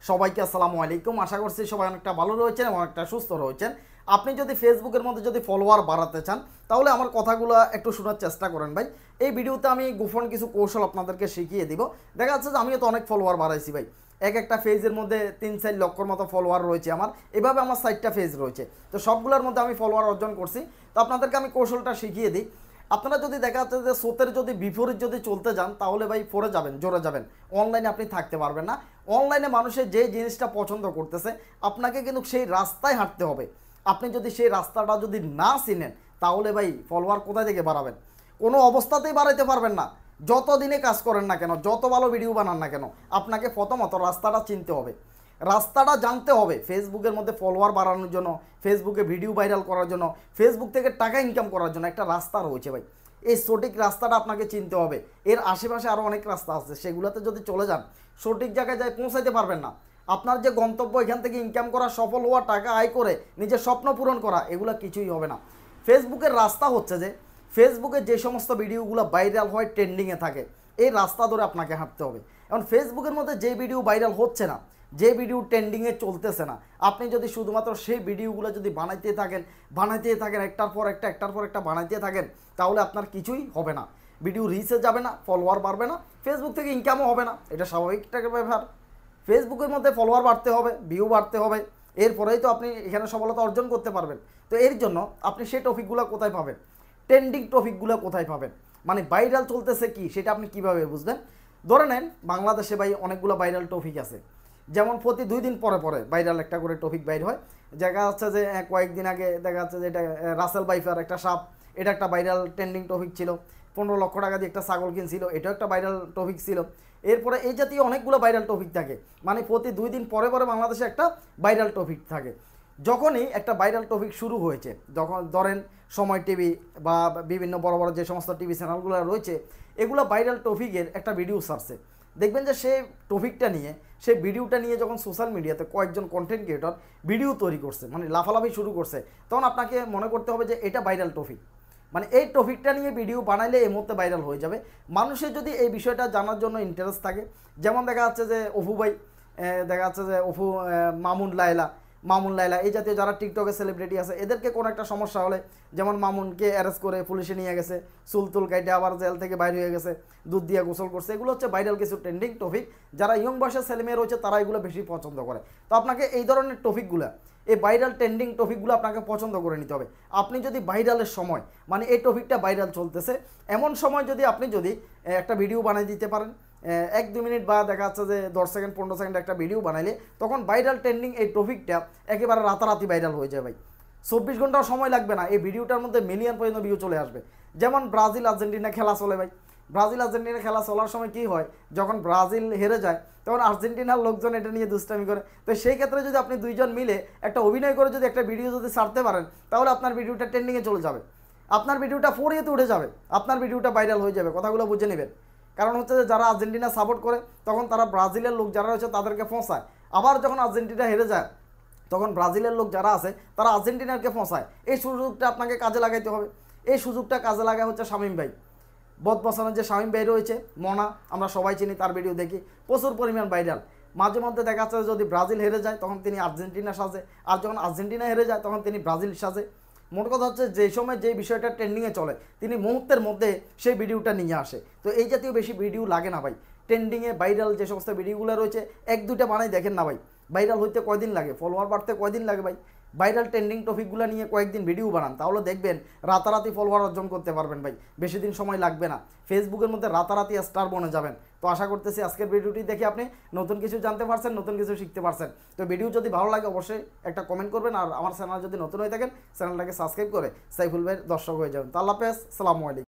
সবাইকে আসসালামু আলাইকুম। আশা করছি সবাই অনেকটা ভালো রয়েছেন এবং অনেকটা সুস্থ রয়েছেন। আপনি যদি ফেসবুকের মধ্যে যদি ফলোয়ার বাড়াতে চান তাহলে আমার কথাগুলো একটু শোনার চেষ্টা করেন ভাই। এই ভিডিওতে আমি গোপন কিছু কৌশল আপনাদেরকে শিখিয়ে দিব। দেখা যাচ্ছে যে আমিও তো অনেক ফলোয়ার বাড়াইছি ভাই। একটা পেজের মধ্যে 3-4 লক্ষর মতো ফলোয়ার রয়েছে আমার। এভাবে আমার 4টা পেজ রয়েছে। তো সবগুলোর মধ্যে আমি ফলোয়ার অর্জন করছি। তো আপনাদেরকে আমি কৌশলটা শিখিয়ে দিই। আপনারা যদি দেখা যাচ্ছে যে স্রোতের যদি বিপরীত যদি চলতে যান তাহলে ভাই পড়ে যাবেন, জোরে যাবেন। অনলাইনে আপনি থাকতে পারবেন না। অনলাইনে মানুষের যে জিনিসটা পছন্দ করতেছে আপনাকে কিন্তু সেই রাস্তায় হাঁটতে হবে। আপনি যদি সেই রাস্তাটা যদি না চিনেন তাহলে ভাই ফলোয়ার কোথায় থেকে বাড়াবেন? কোনো অবস্থাতেই বাড়াইতে পারবেন না। যত দিনে কাজ করেন না কেন, যত ভালো ভিডিও বানান না কেন, আপনাকে প্রথমত রাস্তাটা চিনতে হবে, রাস্তাটা জানতে হবে। ফেসবুকের মধ্যে ফলোয়ার বাড়ানোর জন্য, ফেসবুকে ভিডিও ভাইরাল করার জন্য, ফেসবুক থেকে টাকা ইনকাম করার জন্য একটা রাস্তা রয়েছে ভাই। এই সঠিক রাস্তাটা আপনাকে চিনতে হবে। এর আশেপাশে আরও অনেক রাস্তা আছে, সেগুলোতে যদি চলে যান সঠিক জায়গায় যায় পৌঁছাইতে পারবেন না। আপনার যে গন্তব্য, এখান থেকে ইনকাম করা, সফল হওয়া, টাকা আয় করে নিজের স্বপ্ন পূরণ করা, এগুলো কিছুই হবে না। ফেসবুকের রাস্তা হচ্ছে যে ফেসবুকে যে সমস্ত ভিডিওগুলো ভাইরাল হয়, ট্রেন্ডিংয়ে থাকে, এই রাস্তা ধরে আপনাকে হাঁটতে হবে। এখন ফেসবুকের মধ্যে যে ভিডিও ভাইরাল হচ্ছে না, যে ভিডিও ট্রেন্ডিংয়ে চলতেছে না, আপনি যদি শুধুমাত্র সেই ভিডিওগুলো যদি বানাইতে থাকেন একটার পর একটা বানাইতে থাকেন, তাহলে আপনার কিছুই হবে না। ভিডিও রিচে যাবে না, ফলোয়ার বাড়বে না, ফেসবুক থেকে ইনকামও হবে না। এটা স্বাভাবিক একটা ব্যাপার। ফেসবুকের মধ্যে ফলোয়ার বাড়তে হবে, ভিউ বাড়তে হবে, এরপরেই তো আপনি এখানে সফলতা অর্জন করতে পারবেন। তো এর জন্য আপনি সেই টপিকগুলো কোথায় পাবেন, ট্রেন্ডিং টপিকগুলো কোথায় পাবেন, মানে ভাইরাল চলতেছে কি সেটা আপনি কিভাবে বুঝবেন? ধরে নেন বাংলাদেশে ভাই অনেকগুলো ভাইরাল টপিক আছে। যেমন প্রতি 2 দিন পরে পরে ভাইরাল একটা করে টপিক বাইর হয়। দেখা যাচ্ছে যে কয়েকদিন আগে দেখা যাচ্ছে যে এটা রাসেল বাইফার একটা সাপ, এটা একটা ভাইরাল ট্রেন্ডিং টপিক ছিল। 15 লক্ষ টাকা দিয়ে একটা ছাগল কিনছিল, এটাও একটা ভাইরাল টপিক ছিল। এরপরে এই জাতীয় অনেকগুলো ভাইরাল টপিক থাকে, মানে প্রতি 2 দিন পরে পরে বাংলাদেশে একটা ভাইরাল টপিক থাকে। যখনই একটা ভাইরাল টপিক শুরু হয়েছে, যখন ধরেন সময় টিভি বা বিভিন্ন বড় বড় যে সমস্ত টিভি চ্যানেলগুলো রয়েছে, এগুলো ভাইরাল টপিকের একটা ভিডিও ছাড়ছে, দেখবেন যে সেই টপিকটা নিয়ে, সেই ভিডিওটা নিয়ে যখন সোশ্যাল মিডিয়াতে কয়েকজন কন্টেন্ট ক্রিয়েটর ভিডিও তৈরি করছে, মানে লাফালাফি শুরু করছে, তখন আপনাকে মনে করতে হবে যে এটা ভাইরাল টপিক, মানে এই টপিকটা নিয়ে ভিডিও বানাইলে এই মুহূর্তে ভাইরাল হয়ে যাবে। মানুষের যদি এই বিষয়টা জানার জন্য ইন্টারেস্ট থাকে, যেমন দেখা যাচ্ছে যে অপু ভাই, দেখা যাচ্ছে যে অপু, মামুন লায়লা এই জাতীয় যারা টিকটকে সেলিব্রিটি আছে, এদেরকে কোনো একটা সমস্যা হলে, যেমন মামুনকে অ্যারেস্ট করে পুলিশে নিয়ে গেছে, চুলতুল কাইটে আবার জেল থেকে বাইরে হয়ে গেছে, দুধ দিয়ে গোসল করছে, এগুলো হচ্ছে ভাইরাল কিছু ট্রেন্ডিং টপিক। যারা ইয়ং বয়সের ছেলেমেয়ে রয়েছে তারা এগুলো বেশি পছন্দ করে। তো আপনাকে এই ধরনের টপিকগুলো, এই ভাইরাল ট্রেন্ডিং টপিকগুলো আপনাকে পছন্দ করে নিতে হবে। আপনি যদি ভাইরালের সময়, মানে এই টপিকটা ভাইরাল চলতেছে এমন সময় যদি আপনি একটা ভিডিও বানিয়ে দিতে পারেন, 1-2 মিনিট বা দেখা যাচ্ছে যে 10 সেকেন্ড 15 সেকেন্ড একটা ভিডিও বানাইলে, তখন ভাইরাল ট্রেন্ডিং এই টপিকটা একেবারে রাতারাতি ভাইরাল হয়ে যায় ভাই। 24 ঘন্টাও সময় লাগবে না, এই ভিডিওটার মধ্যে মিলিয়ন পর্যন্ত ভিউ চলে আসবে। যেমন ব্রাজিল আর্জেন্টিনা খেলা চলে ভাই। ব্রাজিল আর্জেন্টিনা খেলা চলার সময় কি হয়, যখন ব্রাজিল হেরে যায় তখন আর্জেন্টিনার লোকজন এটা নিয়ে দুষ্টামি করে। তো সেই ক্ষেত্রে যদি আপনি 2 জন মিলে একটা অভিনয় করে যদি একটা ভিডিও যদি ছাড়তে পারেন, তাহলে আপনার ভিডিওটা ট্রেন্ডিংয়ে চলে যাবে, আপনার ভিডিওটা ফোরিয়েতে উঠে যাবে, আপনার ভিডিওটা ভাইরাল হয়ে যাবে। কথাগুলো বুঝে নেবেন। কারণ হচ্ছে যে যারা আর্জেন্টিনা সাপোর্ট করে তখন তারা ব্রাজিলের লোক যারা রয়েছে তাদেরকে ফোঁসায়, আবার যখন আর্জেন্টিনা হেরে যায় তখন ব্রাজিলের লোক যারা আছে তারা আর্জেন্টিনাকে ফোঁসায়। এই সুযোগটা আপনাকে কাজে লাগাইতে হবে। এই সুযোগটা কাজে লাগায় হচ্ছে শামীম ভাই, বদবসানের যে শামীম ভাই রয়েছে, মনা, আমরা সবাই চিনি, তার ভিডিও দেখি, প্রচুর পরিমাণ ভাইরাল। মাঝে মধ্যে দেখা যাচ্ছে যদি ব্রাজিল হেরে যায় তখন তিনি আর্জেন্টিনা সাজে, আর যখন আর্জেন্টিনা হেরে যায় তখন তিনি ব্রাজিল সাজে। মোট কথা হচ্ছে যে সময় যে বিষয়টা ট্রেন্ডিংয়ে চলে তিনি মুহূর্তের মধ্যে সেই ভিডিওটা নিয়ে আসে। তো এই জাতীয় বেশি ভিডিও লাগে না ভাই। ট্রেন্ডিংয়ে ভাইরাল যে সমস্ত ভিডিওগুলো রয়েছে 1-2টা বানাই দেখেন না ভাই, ভাইরাল হইতে কয়দিন লাগে, ফলোয়ার বাড়তে কয়দিন লাগে ভাই। ভাইরাল ট্রেন্ডিং টপিকগুলো নিয়ে কয়েকদিন ভিডিও বানান, তাহলে দেখবেন রাতারাতি ফলোয়ার অর্জন করতে পারবেন ভাই, বেশি দিন সময় লাগবে না। ফেসবুকের মধ্যে রাতারাতি স্টার বনে যাবেন। তো আশা করতেছি আজকের ভিডিওটি দেখে আপনি নতুন কিছু জানতে পারছেন, নতুন কিছু শিখতে পারছেন। তো ভিডিও যদি ভালো লাগে অবশ্যই একটা কমেন্ট করবেন, আর আমার চ্যানেল যদি নতুন হয়ে থাকেন চ্যানেলটাকে সাবস্ক্রাইব করে সাইফুল ভাইয়ের দর্শক হয়ে যাবেন। তো আল্লাহ হাফেজ, আসসালামু আলাইকুম।